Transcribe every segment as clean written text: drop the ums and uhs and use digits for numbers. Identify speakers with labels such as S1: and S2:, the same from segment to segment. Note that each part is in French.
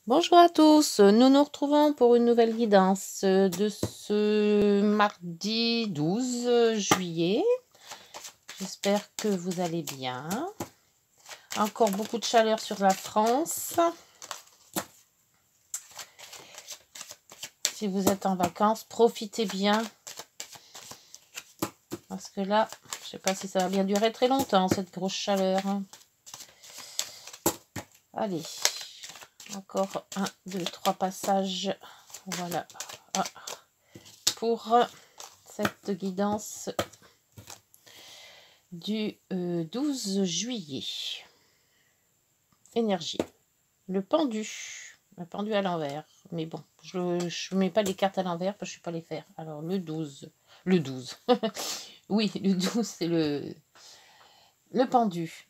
S1: Bonjour à tous, nous nous retrouvons pour une nouvelle guidance de ce mardi 12 juillet. J'espère que vous allez bien. Encore beaucoup de chaleur sur la France. Si vous êtes en vacances, profitez bien. Parce que là, je ne sais pas si ça va bien durer très longtemps, cette grosse chaleur. Allez, encore 1, 2, 3 passages. Voilà. Pour cette guidance du 12 juillet. Énergie. Le pendu à l'envers. Mais bon, je ne mets pas les cartes à l'envers parce que je ne sais pas les faire. Alors, le 12. Le 12. Oui, le 12, c'est le pendu.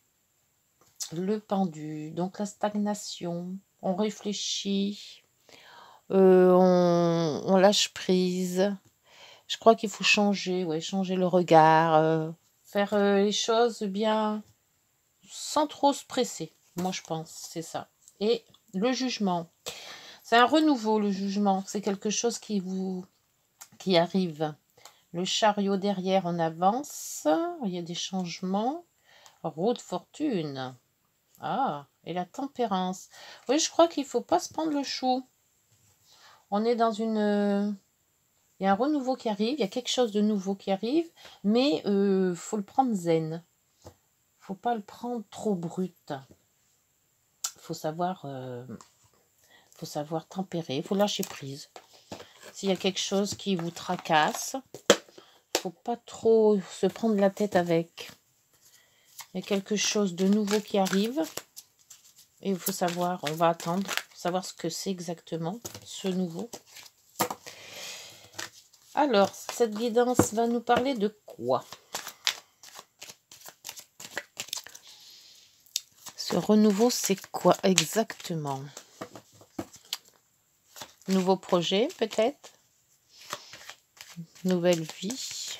S1: Le pendu. Donc, la stagnation. On réfléchit. On lâche prise. Je crois qu'il faut changer. Ouais, changer le regard. Faire les choses bien sans trop se presser. Moi, je pense, c'est ça. Et le jugement. C'est un renouveau, le jugement. C'est quelque chose qui arrive. Le chariot derrière, on avance. Il y a des changements. Roue de fortune. Ah, et la tempérance. Oui, je crois qu'il ne faut pas se prendre le chou. On est dans une... Il y a un renouveau qui arrive. Il y a quelque chose de nouveau qui arrive. Mais faut le prendre zen. Faut pas le prendre trop brut. Faut savoir tempérer. Faut lâcher prise. S'il y a quelque chose qui vous tracasse, faut pas trop se prendre la tête avec. Il y a quelque chose de nouveau qui arrive. Et il faut savoir, on va attendre, savoir ce que c'est exactement, ce nouveau. Alors, cette guidance va nous parler de quoi? Ce renouveau, c'est quoi exactement? Nouveau projet, peut-être? Nouvelle vie?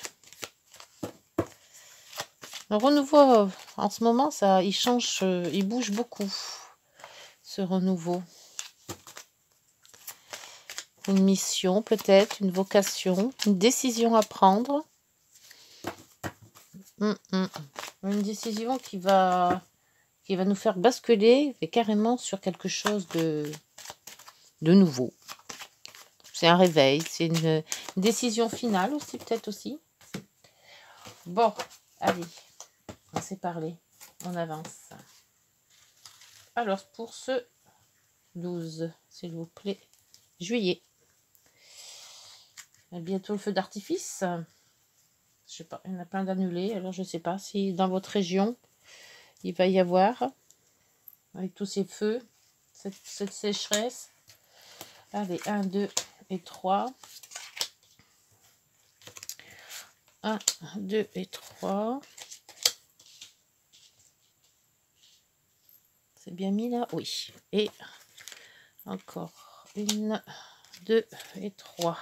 S1: Le renouveau, en ce moment, ça, il change, il bouge beaucoup, ce renouveau. Une mission, peut-être, une vocation, une décision à prendre. Une décision qui va nous faire basculer carrément sur quelque chose de nouveau. C'est un réveil, c'est une décision finale aussi, peut-être aussi. Bon, allez, on s'est parlé, on avance. Alors, pour ce 12, s'il vous plaît, juillet. Bientôt le feu d'artifice. Je sais pas, il y en a plein d'annulés. Alors, je sais pas si dans votre région, il va y avoir, avec tous ces feux, cette sécheresse. Allez, 1, 2 et 3. 1, 2 et 3. C'est bien mis là? Oui. Et encore 1, 2 et 3.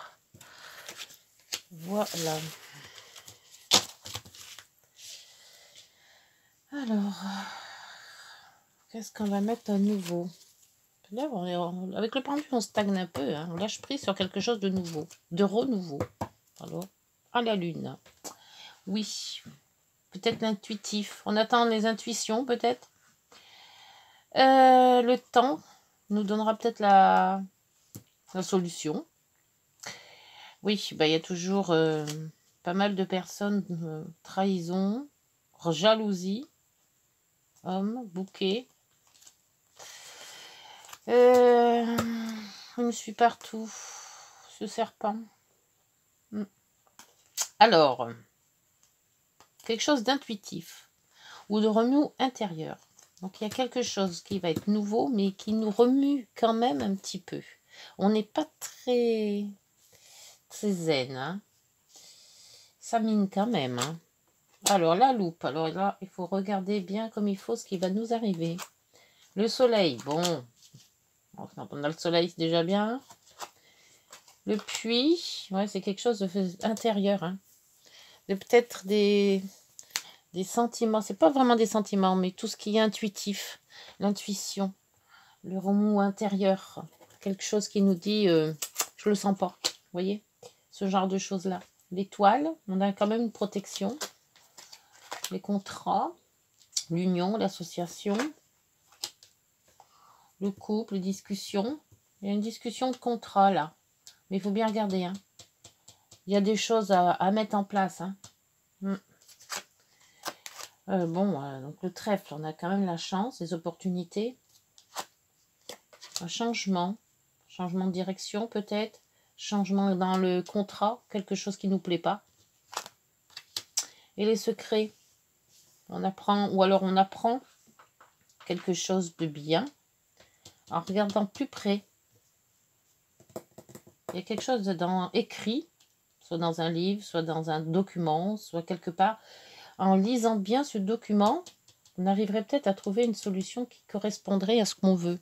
S1: Voilà. Alors, qu'est-ce qu'on va mettre à nouveau? Là, avec le pendu, on stagne un peu. Hein. On lâche prise sur quelque chose de nouveau, de renouveau. Alors, à la lune. Oui. Peut-être l'intuitif. On attend les intuitions, peut-être. Le temps nous donnera peut-être la solution. Oui, bah, y a toujours pas mal de personnes. Trahison, jalousie, homme, bouquet. Je me suis partout. Ce serpent. Alors, quelque chose d'intuitif ou de remous intérieur. Donc, il y a quelque chose qui va être nouveau, mais qui nous remue quand même un petit peu. On n'est pas très zen. Hein. Ça mine quand même. Hein. Alors, la loupe. Alors là, il faut regarder bien comme il faut ce qui va nous arriver. Le soleil. Bon, quand on a le soleil, c'est déjà bien. Le puits. Ouais, c'est quelque chose d'intérieur. Hein. Peut-être des sentiments. C'est pas vraiment des sentiments, mais tout ce qui est intuitif. L'intuition. le remous intérieur. Quelque chose qui nous dit, je le sens pas. Vous voyez, ce genre de choses-là. L'étoile, on a quand même une protection. Les contrats, l'union, l'association, le couple, les discussions. Il y a une discussion de contrat là. Mais il faut bien regarder. Hein. Il y a des choses à mettre en place. Hein. Donc le trèfle, on a quand même la chance, les opportunités. Un changement de direction peut-être. Changement dans le contrat, quelque chose qui ne nous plaît pas. Et les secrets, on apprend, ou alors on apprend quelque chose de bien en regardant plus près. Il y a quelque chose écrit, soit dans un livre, soit dans un document, soit quelque part. En lisant bien ce document, on arriverait peut-être à trouver une solution qui correspondrait à ce qu'on veut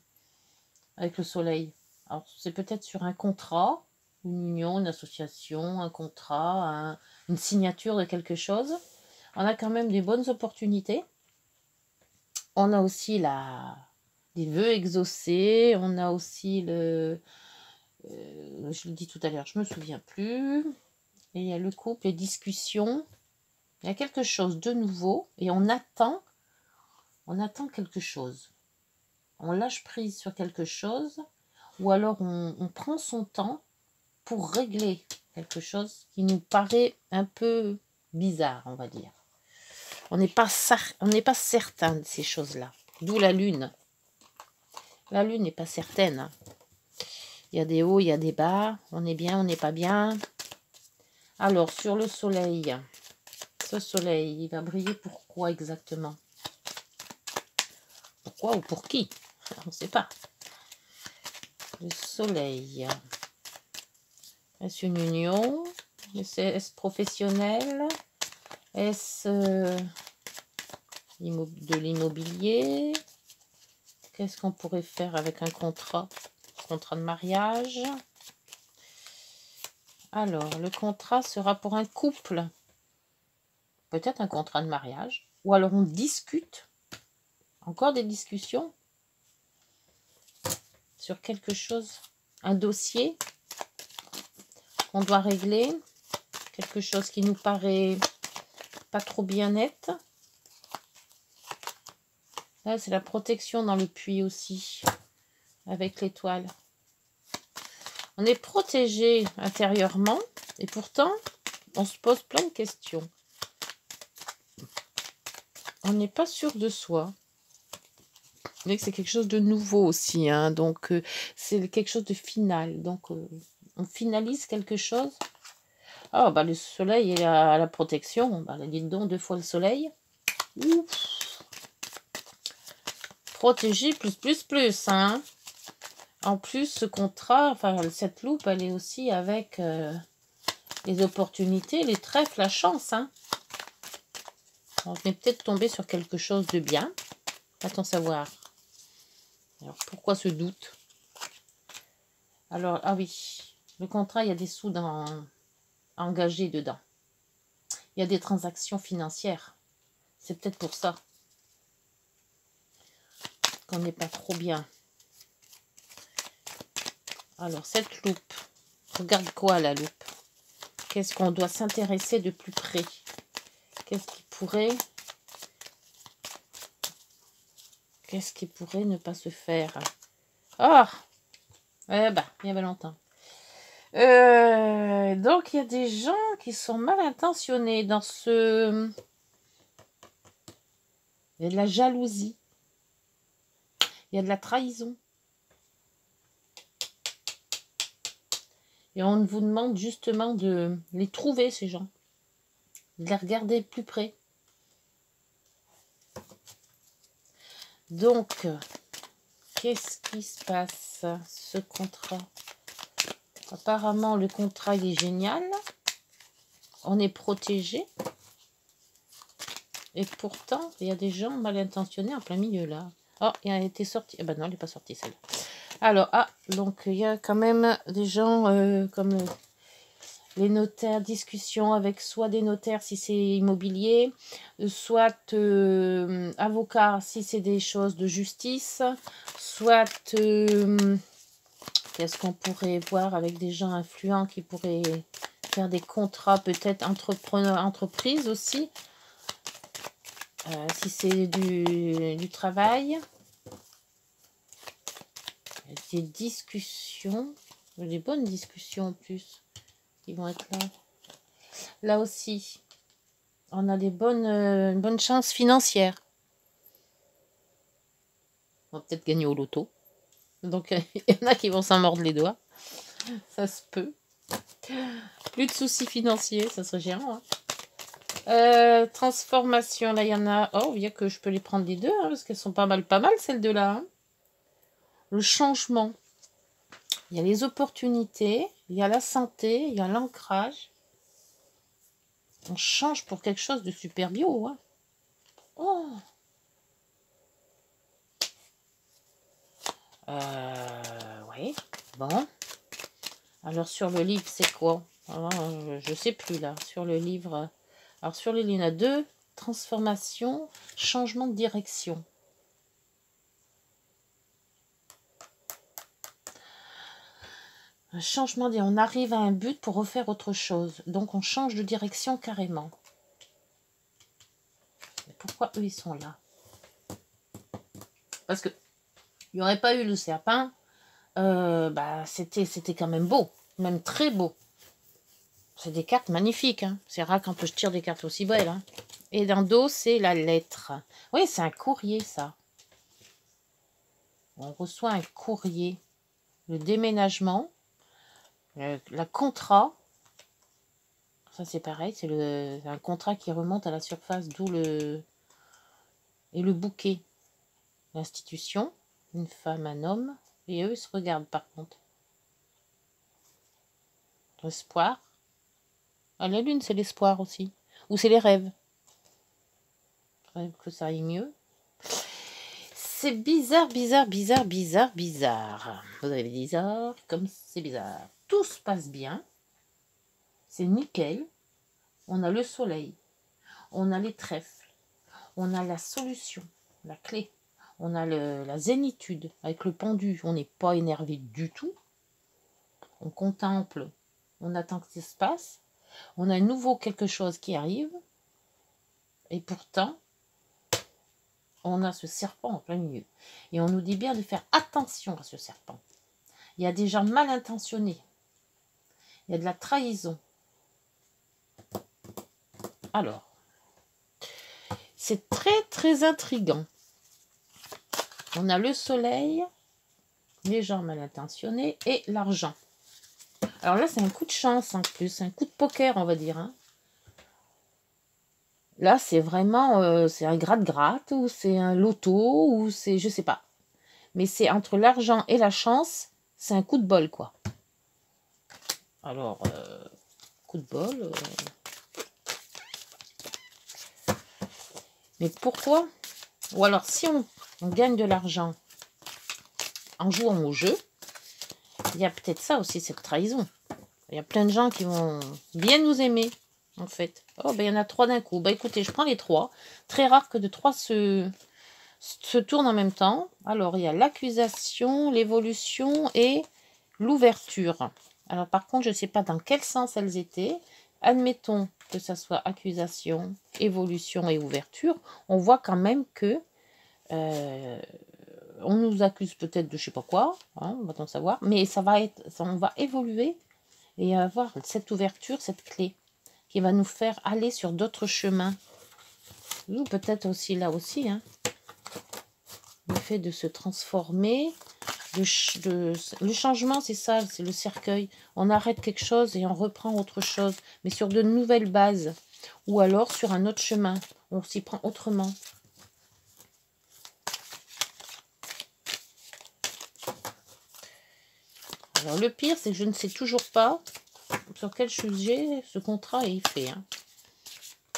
S1: avec le soleil. Alors, c'est peut-être sur un contrat, une union, une association, un contrat, une signature de quelque chose. On a quand même des bonnes opportunités. On a aussi des vœux exaucés. On a aussi je le dis tout à l'heure, je ne me souviens plus. Et il y a le couple, les discussions. Il y a quelque chose de nouveau et on attend quelque chose. On lâche prise sur quelque chose ou alors on prend son temps pour régler quelque chose qui nous paraît un peu bizarre, on va dire. On n'est pas certain de ces choses-là. D'où la lune. La lune n'est pas certaine. Hein. Il y a des hauts, il y a des bas. On est bien, on n'est pas bien. Alors, sur le soleil, ce soleil, il va briller pour quoi exactement? Pourquoi ou pour qui? On ne sait pas. Le soleil. Est-ce une union? Est-ce professionnel? Est-ce de l'immobilier? Qu'est-ce qu'on pourrait faire avec un contrat? Contrat de mariage. Alors, le contrat sera pour un couple. Peut-être un contrat de mariage. Ou alors on discute. Encore des discussions sur quelque chose. Un dossier qu'on doit régler. Quelque chose qui nous paraît pas trop bien net. Là, c'est la protection dans le puits aussi. Avec l'étoile. On est protégé intérieurement. Et pourtant, on se pose plein de questions. On n'est pas sûr de soi. Mais c'est quelque chose de nouveau aussi. Hein, donc, c'est quelque chose de final. Donc, on finalise quelque chose. Ah, bah, le soleil et la protection. Bah, dites donc, 2 fois le soleil. Ouf. Protégé plus. Hein. En plus, ce contrat, enfin, cette loupe, elle est aussi avec les opportunités, les trèfles, la chance. Hein. On est peut-être tombé sur quelque chose de bien. Va-t-on savoir? Alors, pourquoi ce doute? Alors, ah oui, le contrat, il y a des sous engagés dedans. Il y a des transactions financières. C'est peut-être pour ça qu'on n'est pas trop bien. Alors, cette loupe, regarde quoi la loupe? Qu'est-ce qu'on doit s'intéresser de plus près? Qu'est-ce qui pourrait ne pas se faire? Ah, il y avait longtemps. Donc, il y a des gens qui sont mal intentionnés dans ce... Il y a de la jalousie. Il y a de la trahison. Et on vous demande justement de les trouver, ces gens. De les regarder plus près. Donc, qu'est-ce qui se passe, ce contrat? Apparemment, le contrat, il est génial. On est protégé. Et pourtant, il y a des gens mal intentionnés en plein milieu, là. Oh, il a été sorti. Ah ben non, il n'est pas sorti, celle-là. Alors, donc, il y a quand même des gens comme les notaires, discussion avec soit des notaires si c'est immobilier, soit avocats si c'est des choses de justice, soit, qu'est-ce qu'on pourrait voir avec des gens influents qui pourraient faire des contrats, peut-être entreprise aussi, si c'est du travail. Des discussions, des bonnes discussions en plus, qui vont être là. Là aussi, on a des bonnes chances financières. On va peut-être gagner au loto. Donc, il y en a qui vont s'en mordre les doigts. Ça se peut. Plus de soucis financiers, ça serait gérant. Hein. Transformation, là, il y en a... Oh, il y a que je peux les prendre les deux, hein, parce qu'elles sont pas mal, celles deux-là. Hein. Le changement. Il y a les opportunités, il y a la santé, il y a l'ancrage. On change pour quelque chose de super bio. Hein. Oh. Oui. Bon. Alors, sur le livre, c'est quoi? Je sais plus, là. Sur le livre... Alors, sur le livre, il y en a deux. Transformation, changement de direction. Un changement de... On arrive à un but pour refaire autre chose. Donc, on change de direction carrément. Mais pourquoi eux, ils sont là? Parce que il n'y aurait pas eu le serpent. C'était quand même beau. Même très beau. C'est des cartes magnifiques. Hein. C'est rare quand je tire des cartes aussi belles. Hein. Et dans le dos, c'est la lettre. Oui, c'est un courrier, ça. On reçoit un courrier. Le déménagement. La contrat. Ça, c'est pareil. C'est un contrat qui remonte à la surface, d'où le... Et le bouquet. L'institution. Une femme, un homme. Et eux, ils se regardent, par contre. L'espoir. Ah, la lune, c'est l'espoir aussi. Ou c'est les rêves. Rêve que ça aille mieux. C'est bizarre, bizarre, bizarre, bizarre, bizarre. Vous avez bizarre, comme c'est bizarre. Tout se passe bien. C'est nickel. On a le soleil. On a les trèfles. On a la solution, la clé. On a la zénitude avec le pendu. On n'est pas énervé du tout. On contemple. On attend que ça se passe. On a à nouveau quelque chose qui arrive. Et pourtant, on a ce serpent en plein milieu. Et on nous dit bien de faire attention à ce serpent. Il y a des gens mal intentionnés. Il y a de la trahison. Alors, c'est très, très intriguant. On a le soleil, les gens mal intentionnés et l'argent. Alors là, c'est un coup de chance en plus. Un coup de poker, on va dire. Hein. Là, c'est vraiment... c'est un gratte-gratte ou c'est un loto ou c'est... Je sais pas. Mais c'est entre l'argent et la chance, c'est un coup de bol, quoi. Alors, coup de bol... Mais pourquoi? Ou alors, si on gagne de l'argent en jouant au jeu, il y a peut-être ça aussi, cette trahison. Il y a plein de gens qui vont bien nous aimer, en fait. Oh, ben il y en a 3 d'un coup. Ben écoutez, je prends les 3. Très rare que de 3 se tournent en même temps. Alors, il y a l'accusation, l'évolution et l'ouverture. Alors, par contre, je ne sais pas dans quel sens elles étaient. Admettons que ça soit accusation, évolution et ouverture. On voit quand même que on nous accuse peut-être de je sais pas quoi, hein, on va t'en savoir, mais on va évoluer et avoir cette ouverture, cette clé qui va nous faire aller sur d'autres chemins. Ou peut-être aussi là aussi, hein, le fait de se transformer, le changement, c'est ça, c'est le cercueil. On arrête quelque chose et on reprend autre chose, mais sur de nouvelles bases, ou alors sur un autre chemin, on s'y prend autrement. Alors le pire, c'est que je ne sais toujours pas sur quel sujet ce contrat est fait. Hein.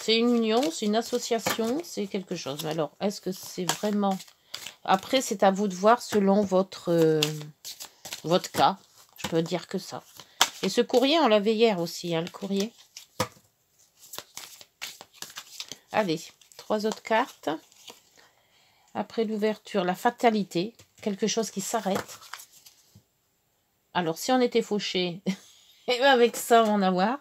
S1: C'est une union, c'est une association, c'est quelque chose. Mais alors, est-ce que c'est vraiment... Après, c'est à vous de voir selon votre cas. Je peux dire que ça. Et ce courrier, on l'avait hier aussi, hein, le courrier. Allez, 3 autres cartes. Après l'ouverture, la fatalité. quelque chose qui s'arrête. Alors, si on était fauché, et avec ça, on va en avoir.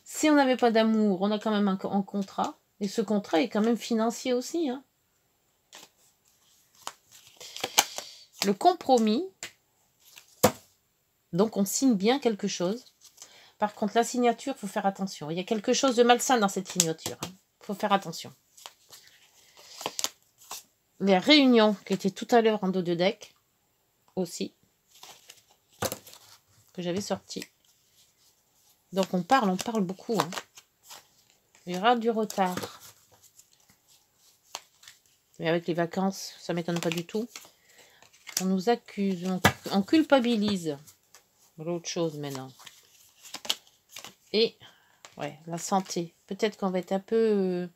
S1: Si on n'avait pas d'amour, on a quand même un contrat. Et ce contrat est quand même financier aussi. Hein. Le compromis. Donc, on signe bien quelque chose. Par contre, la signature, il faut faire attention. Il y a quelque chose de malsain dans cette signature. Il faut faire attention. Les réunions qui étaient tout à l'heure en dos de deck, aussi, que j'avais sorti. Donc, on parle beaucoup. Hein. Il y aura du retard. Mais avec les vacances, ça ne m'étonne pas du tout. On nous accuse, on culpabilise. L'autre chose maintenant. Et, ouais, la santé. Peut-être qu'on va être un peu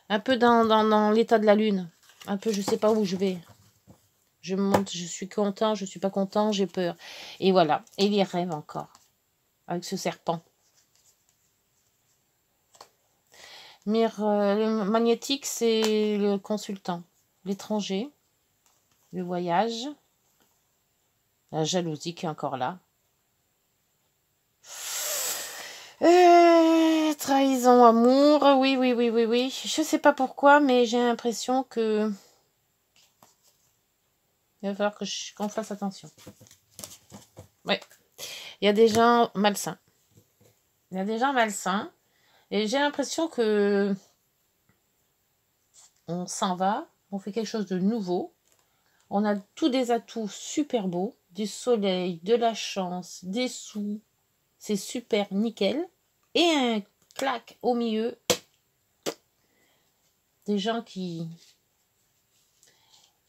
S1: dans l'état de la lune. Un peu, je sais pas où je vais. Je me montre, je suis content, je suis pas content, j'ai peur. Et voilà. Et les rêves encore. Avec ce serpent. Le magnétique, c'est le consultant. L'étranger. Le voyage. La jalousie qui est encore là. Trahison, amour. Oui. Je sais pas pourquoi, mais j'ai l'impression que... Il va falloir qu'on fasse attention. Ouais. Il y a des gens malsains. Et j'ai l'impression que... On s'en va. On fait quelque chose de nouveau. On a tous des atouts super beaux. Du soleil, de la chance, des sous. C'est super nickel. Et un clac au milieu. Des gens qui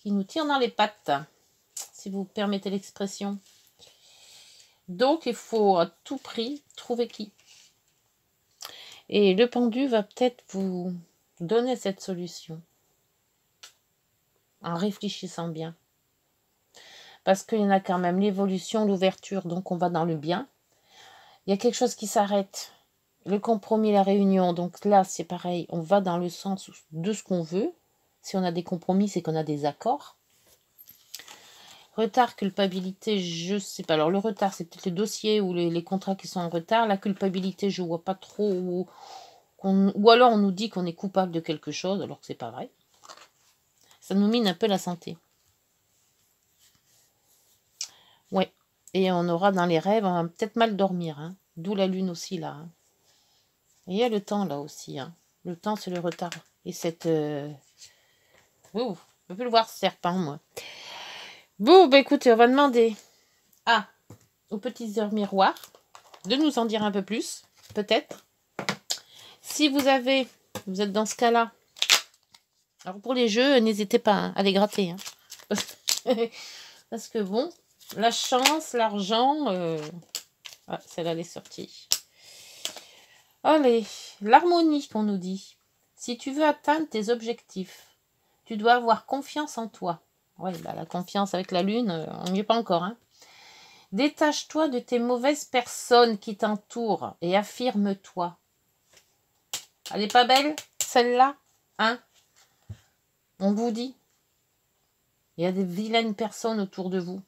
S1: nous tirent dans les pattes. Si vous permettez l'expression. Donc, il faut à tout prix trouver qui. Et le pendu va peut-être vous donner cette solution. En réfléchissant bien. Parce qu'il y en a quand même l'évolution, l'ouverture, donc on va dans le bien. Il y a quelque chose qui s'arrête. Le compromis, la réunion, donc là c'est pareil, on va dans le sens de ce qu'on veut. Si on a des compromis, c'est qu'on a des accords. Retard, culpabilité, je sais pas. Alors le retard, c'est peut-être les dossiers ou les contrats qui sont en retard. La culpabilité, je vois pas trop. Ou alors on nous dit qu'on est coupable de quelque chose, alors que c'est pas vrai. Ça nous mine un peu la santé. Ouais. Et on aura dans les rêves, on va peut-être mal dormir. Hein. D'où la lune aussi là. Hein. Et il y a le temps là aussi. Hein. Le temps, c'est le retard. Et cette... Ouh, je peux le voir, ce serpent, moi. Bon, bah écoutez, on va demander aux petits heures miroirs de nous en dire un peu plus, peut-être. Si vous êtes dans ce cas-là, alors pour les jeux, n'hésitez pas hein, à les gratter. Hein. Parce que bon, la chance, l'argent, celle-là, elle est sortie. Allez, l'harmonie qu'on nous dit. Si tu veux atteindre tes objectifs, tu dois avoir confiance en toi. Ouais, bah, la confiance avec la lune, on n'y est pas encore. Hein. Détache-toi de tes mauvaises personnes qui t'entourent et affirme-toi. Elle n'est pas belle, celle-là, hein? On vous dit. Il y a des vilaines personnes autour de vous.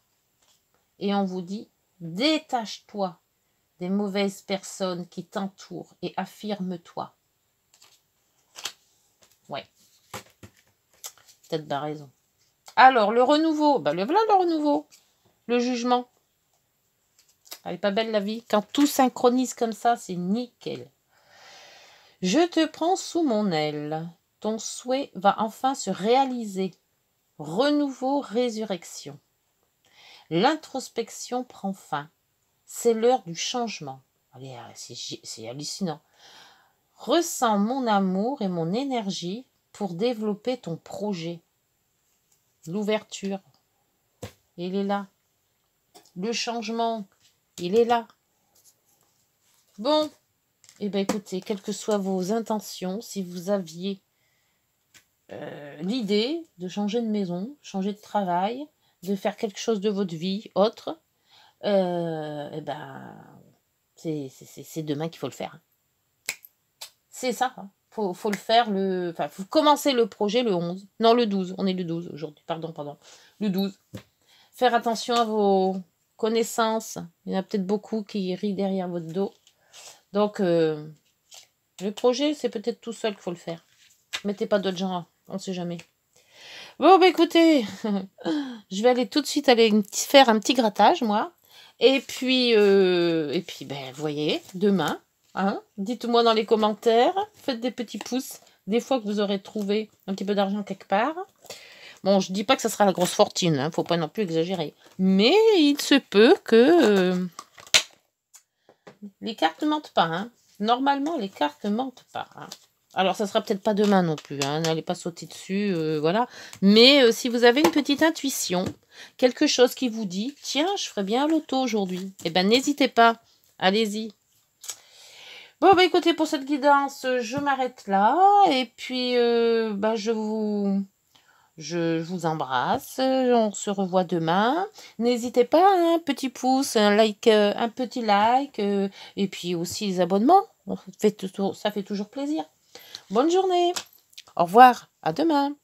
S1: Et on vous dit, détache-toi des mauvaises personnes qui t'entourent et affirme-toi. Ouais. Peut-être pas raison. Alors, le renouveau. Bah, voilà le renouveau. Le jugement. Elle n'est pas belle la vie. Quand tout synchronise comme ça, c'est nickel. Je te prends sous mon aile. Ton souhait va enfin se réaliser. Renouveau, résurrection. L'introspection prend fin. C'est l'heure du changement. Allez, c'est hallucinant. Ressens mon amour et mon énergie pour développer ton projet. L'ouverture, il est là. Le changement, il est là. Bon, eh bien écoutez, quelles que soient vos intentions, si vous aviez l'idée de changer de maison, changer de travail, de faire quelque chose de votre vie autre, eh ben, c'est demain qu'il faut le faire. C'est ça. Hein. faut le faire enfin, faut commencer le projet le 11. Non, le 12. On est le 12 aujourd'hui. Pardon. Le 12. Faire attention à vos connaissances. Il y en a peut-être beaucoup qui rient derrière votre dos. Donc, le projet, c'est peut-être tout seul qu'il faut le faire. Mettez pas d'autres gens. On ne sait jamais. Bon, bah écoutez, je vais aller tout de suite faire un petit grattage, moi. Et puis ben, vous voyez, demain, hein, dites-moi dans les commentaires, faites des petits pouces, des fois que vous aurez trouvé un petit peu d'argent quelque part. Bon, je dis pas que ça sera la grosse fortune, hein, faut pas non plus exagérer. Mais il se peut que les cartes ne mentent pas. Hein. Normalement, les cartes ne mentent pas. Hein. Alors, ça sera peut-être pas demain non plus, hein, n'allez pas sauter dessus, voilà. Mais si vous avez une petite intuition, quelque chose qui vous dit, tiens, je ferais bien l'auto aujourd'hui, eh ben n'hésitez pas, allez-y. Bon, bah écoutez, pour cette guidance, je m'arrête là, et puis, bah, je vous embrasse, on se revoit demain. N'hésitez pas, un petit pouce, un petit like, et puis aussi les abonnements, ça fait toujours plaisir. Bonne journée. Au revoir. À demain.